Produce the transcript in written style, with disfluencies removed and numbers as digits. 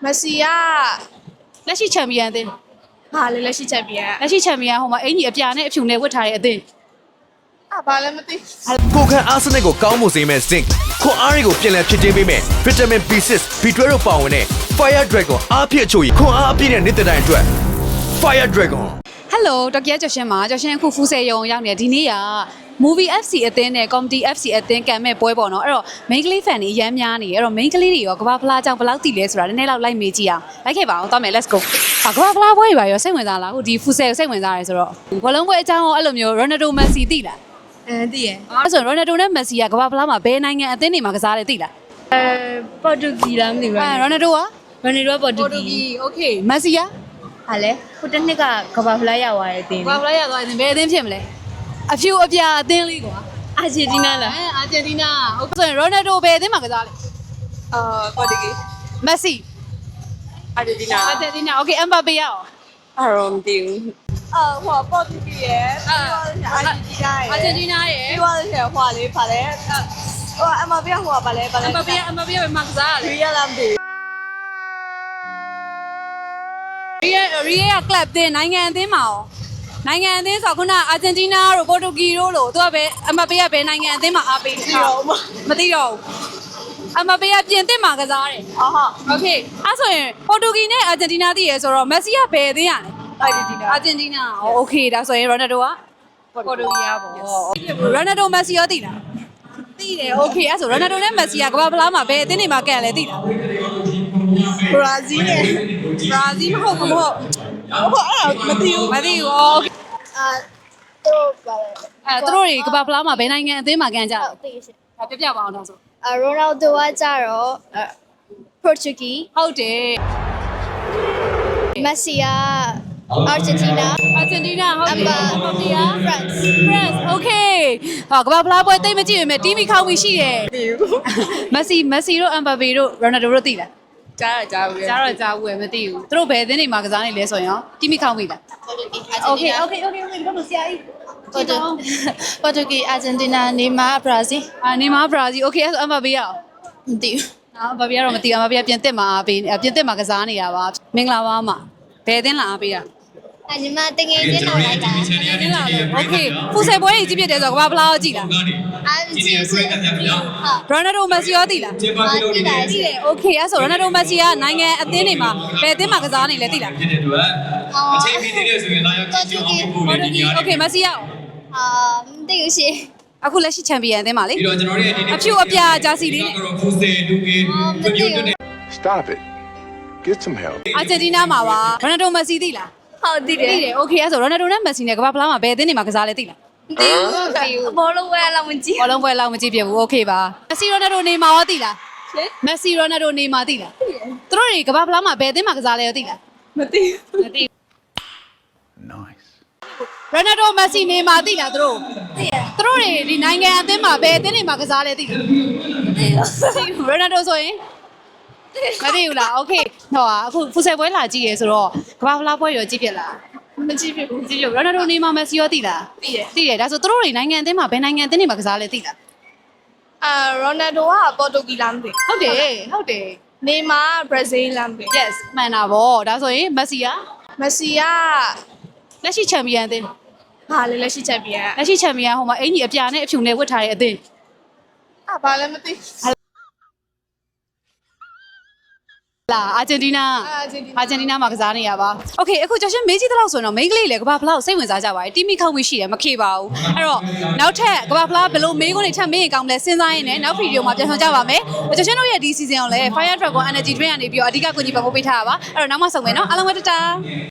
Messi က လက်ရှိချန်ပီယံအသင်း ဘာလဲလက်ရှိချက်ပြ လက်ရှိချန်ပီယံဟိုမှာအင်ကြီးအပြာနဲ့အဖြူနဲ့ဝတ်ထားတဲ့အသင်း ဘာလဲမသိ ကိုခန့်အားစနစ်ကိုကောင်းမှုစေမဲ့ zinc ခွန်အားတွေကိုပြန်လည်ဖြစ်တင်းပေးမဲ့ vitamin B6 B12 တို့ပါဝင်တဲ့ Fire Dragon အားဖြစ်အချို့ကြီးခွန်အားအပြည့်နဲ့နေ့တိုင်းအတွက် Fire Dragon ဟယ်လိုတော်ကီယာကျော်ရှင်ပါကျော်ရှင်အခုဖူးဆဲရုံရောက်နေဒီနေ့က Movie FC အသင်းနဲ့ Comedy FC အသင်းကံမဲ့ပွဲပေါ့နော်အဲ့တော့ main ကလေး fan တွေအများများနေအဲ့တော့ main ကလေးတွေရောကဘာဖလားအကြောင်းဘယ်လောက်တည်လဲဆိုတာနည်းနည်းလောက်လိုက်မေးကြည့်အောင်လိုက်ခဲ့ပါအောင်သွားမယ် let's go ကဘာဖလားပွဲပါရောစိတ်ဝင်စားလားဟိုဒီဖူးဆဲကိုစိတ်ဝင်စားရဲဆိုတော့ဘလုံးပွဲအကြောင်းရောအဲ့လိုမျိုး Ronaldo Messi တည်လား သိရ အဲ့ဆို Ronaldo နဲ့ Messi ကကဘာဖလားမှာဘယ်နိုင်ငံအသင်းတွေမှာကစားလဲတည်လား ပေါ်တူဂီလားမသိဘူး Ronaldo က Ronaldo ပေါ်တူဂီ okay Messi က ဟာလဲဟိုတစ်နှစ်ကကဘာဖလားရသွားတဲ့အတင်း ကဘာဖလားရသွားရင်ဘယ်အသင်းဖြစ်မလဲအဖြူအပြာအသင်းလေးကွာ အာဂျင်တီးနားလား အာဂျင်တီးနားဟုတ်ဆိုရင် Ronaldo ဘယ်အသင်းမှာကစားလဲ ပေါ်တူဂီ Messi အာဂျင်တီးနား အာဂျင်တီးနား okay Mbappe ရော အာရောမသိဘူးဟိုပေါ်တူဂီရဲ့အာဂျင်တီးနားရဲ့ အာဂျင်တီးနားရဲ့ ပြီးသွားတဲ့ဟိုလေဖာလဲဟိုအမပြဟိုပါလဲပါလဲ Mbappe ဘယ်မှာကစားလဲ ရီယာလာမသိ Real Club တင်းနိုင်ငံအသင်းမှာရောနိုင်ငံအသင်းဆိုခုနအာဂျင်တီးနားတို့ပေါ်တူဂီတို့လို့သူကပဲMbappeကဘယ်နိုင်ငံအသင်းမှာအားပေးတယ်မသိတော့ဘူးMbappeကပြင်သစ်မှာကစားတယ် okay အဲ့ဆိုရင်ပေါ်တူဂီနဲ့အာဂျင်တီးနားတည်ရဆိုတော့ Messi ကဘယ်အသင်းရလဲ အာဂျင်တီးနား အာဂျင်တီးနား okay ဒါဆိုရင် Ronaldo ကပေါ်တူဂီရပေါ့ Ronaldo Messi ရောတည်လားတည်တယ် okay အဲ့ဆို Ronaldo နဲ့ Messi ကကမ္ဘာဖလားမှာဘယ်အသင်းတွေမှာကန်လဲတည်လား ဘရာဇီးနဲ့ Brazil မဟုတ်ဘူးမဟုတ် ဟိုအဲ့ဒါမသိဘူး မသိဘူး okay တို့ပါလဲ အဲ့သူတို့တွေကမ္ဘာဖလားမှာဘယ်နိုင်ငံအသင်းမှာကန်ကြလဲ သိရှင် ဒါပြပြပါအောင်တော့ဆို ရိုနယ်ဒိုကကြတော့ပေါ်တူဂီ ဟုတ်တယ် မက်ဆီကအာဂျင်တီးနား အာဂျင်တီးနားဟုတ်တယ် ဟုတ်တယ် France France okay ဟောကမ္ဘာဖလားပွဲတိတ်မကြည့်ပေမဲ့ TV ခေါင်းပြီးရှိတယ် သိဘူး Messi တို့ Mbappe တို့ Ronaldo တို့သိလား ကြားဘူး ကြားတော့ကြားဘူးပဲမသိဘူးသူတို့ဘယ်အသင်းတွေမှာကစားနေလဲဆိုရင်ရော TV ခေါင်းပြီးလား okay တော့ဆရာကြီး ပေါ်တူဂီအာဂျင်တီးနားနေမာဘရာဇီး နေမှာ Brazil okay အဲ့ဆို Mbappe ရော မသိဘူး Mbappe ကတော့မသိဘူး Mbappe ကပြင်သစ်မှာအားပေးပြင်သစ်မှာကစားနေတာပါမင်္ဂလာပါမှာဘယ်အသင်းလာအားပေးတာ ညီမတငယ်ချင်းတော့လိုက်တာ နင်းလာလို့ okay ဖူဆယ်ပွဲကြီးကြည့်ပြတယ်ဆိုတော့ကမ္ဘာဖလားကိုကြည့်လား အာဂျင်တီးနားဟုတ် Ronaldo Messi ရောသိလား သိတယ် သိတယ် okay အဲ့ဆို Ronaldo Messi ကနိုင်ငံအသင်းတွေမှာဘယ်အသင်းမှာကစားနေလဲသိလား ဖြစ်တဲ့အတွက်အချိန်မီသေးတဲ့ဆိုရင်လာရောက်ကြည့်ကြအောင်ပို့ဖို့လည်းဒီနေရာ okay Messi ရော မသိဘူးရှင် အခုလက်ရှိချန်ပီယံအသင်းပါလေ ပြီးတော့ကျွန်တော်တို့ရဲ့ဒီနေ့ အဖြူအပြာဂျာစီလေးနဲ့ ကတော့ဖူးစေလူကြီးပြပြတဲ့ Stop it. Get some help. အာဂျင်တီးနားမှာပါ Ronaldo Messi သိလား ဟုတ်သိတယ် သိတယ် okay အဲ့ဆို Ronaldo နဲ့ Messi နဲ့ကမ္ဘာဖလားမှာဘယ်အသင်းတွေမှာကစားလဲသိလား မသိဘူးဘောလုံးဝဲလောက်မကြည့် ဘောလုံးပွဲလောက်မကြည့်ပြဘူး okay ပါ Messi Ronaldo နေမှာရောသိလား ရှင် Messi Ronaldo နေမှာသိလားသူတို့တွေကမ္ဘာဖလားမှာဘယ်အသင်းမှာကစားလဲသိလား မသိဘူး မသိ Nice. Ronaldo Messi နေမှာသိလားသူတို့ သိရ သူတို့တွေဒီနိုင်ငံအသင်းမှာဘယ်အသင်းတွေမှာကစားလဲသိလား သိရ Ronaldo ဆိုရင်မသိဘူးလား okay ဟောအခုဖူဆယ်ပွဲလာကြည့်ရဲဆိုတော့ကမ္ဘာဖလားပွဲရောကြည့်ပြလား မကြည့်ဘူး ကြည့်ရ Ronaldo နေမှာ Messi ရောသိလား သိတယ် သိတယ်ဒါဆိုသူတို့တွေနိုင်ငံအသင်းမှာဘယ်နိုင်ငံအသင်းတွေမှာကစားလဲသိလား ရိုနယ်ဒိုကပေါ်တူဂီလားမသိ ဟုတ်တယ်ဟုတ်တယ် နေမာဘရာဇီးလားမသိ yes မှန်တာဗောဒါဆိုရင် Messi က မက်ဆီက လက်ရှိချန်ပီယံအသင်း ဘာလဲလက်ရှိချက်ပြ လက်ရှိချန်ပီယံဟိုမှာအင်ကြီးအပြာနဲ့အဖြူနဲ့ဝတ်ထားတဲ့အသင်း ဘာလဲမသိ လာအာဂျင်တီးနား အာဂျင်တီးနား အာဂျင်တီးနားမှာကစားနေရပါ။ Okay အခုကျော်ရှင်မေးကြည့်တဲ့လောက်ဆိုရင်တော့မိန်းကလေးလေကမ္ဘာဖလားကိုစိတ်ဝင်စားကြပါတယ်။တီမီခောက်မှုရှိတယ်မခေပါဘူး။အဲ့တော့နောက်ထပ်ကမ္ဘာဖလားဘယ်လိုမေးခွန်းတွေထပ်မေးရင်ကောင်းမလဲစဉ်းစားရင်းနဲ့နောက်ဗီဒီယိုမှာပြန်ဆောင်ကြပါမယ်။ကျော်ရှင်တို့ရဲ့ဒီ season ကိုလည်း Fire Dragon Energy Drink ကနေပြီးတော့အဓိကကူညီပံ့ပိုးပေးထားတာပါ။အဲ့တော့နောက်မှဆုံမယ်နော်။အားလုံးပဲတတား။